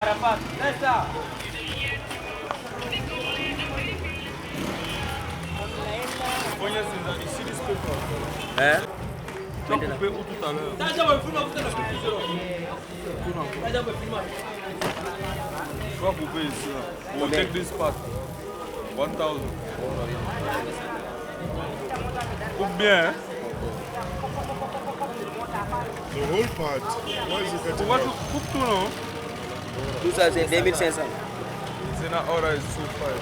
Ici, this paper. Hein? Tu as coupé où tout à l'heure? Tu vas couper ici. We'll take this part. 1000. Coupe bien, hein? The whole part. What is it getting? Pourquoi tu coupes tout, non? Tout ça, c'est 2500. C'est not order is 25.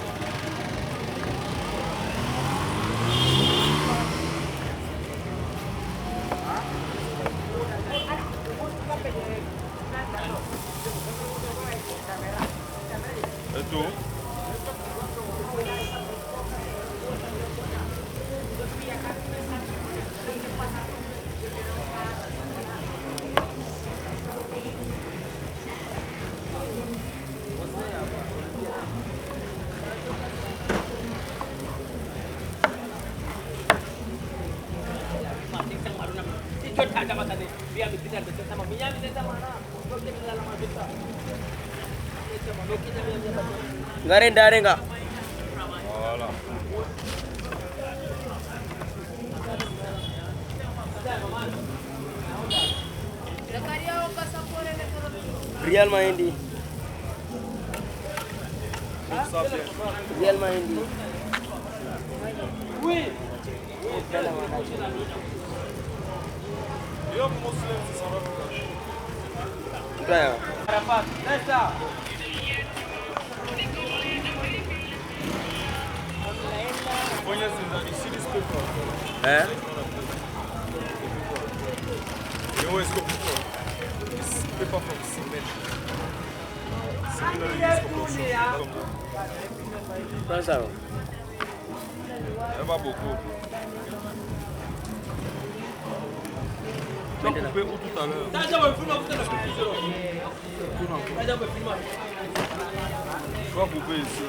Et tout? Garin darenga. Voilà. Real Mahindi. Ça bien. Real Mahindi. You're Muslim in South Africa. Right. You see this paper? Hein? You always go before. It's paper from cement. Similarly used for construction. Prends ça. Elle va beaucoup. Tu as coupé où tout à l'heure? Tu vas couper ici.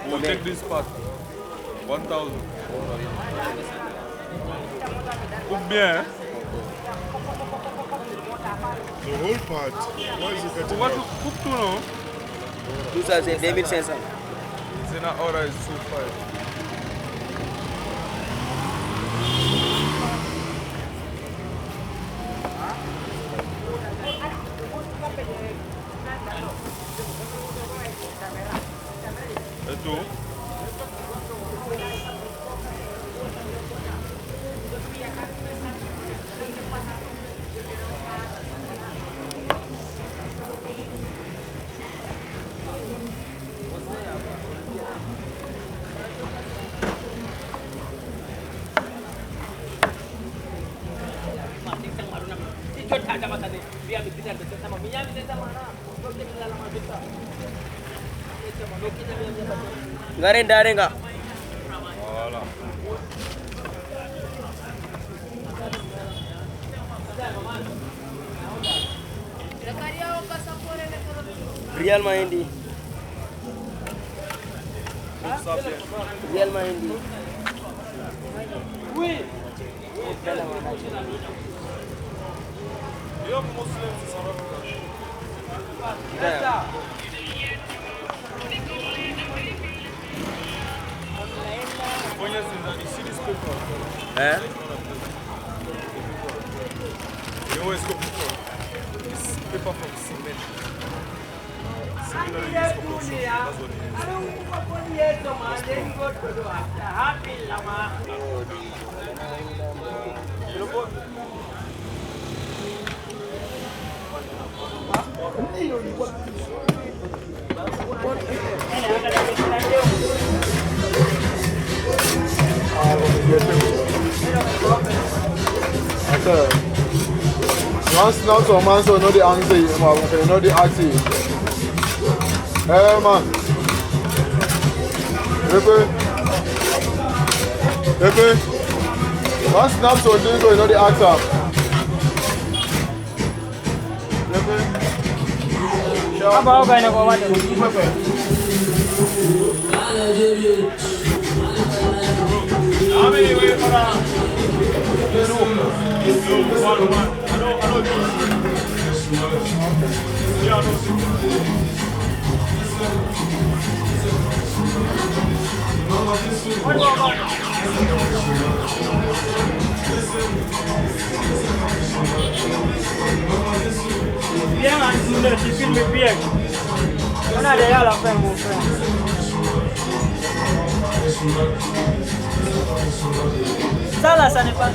We'll take this part. 1000. Coupe bien, hein? The whole part. What is it getting? Pourquoi tu coupes tout, non? Tout ça, c'est 2500. C'est not order is 25. Et tout? Garin darenga. Voilà. Real Mahindi. Ça bien. Real Mahindi. You're Muslim in South Africa. Right. You see this paper? Hein? You always go before. It's paper from cement. Similarly used for construction. That's what it is. Once now some man so know the answer, you know the answer. Hey man. Pepe. Once now so you know the answer. Apa kau nak buat mana? Bien en journée, tu filmes bien. On a déjà la fin, mon frère. Ça là, ça n'est pas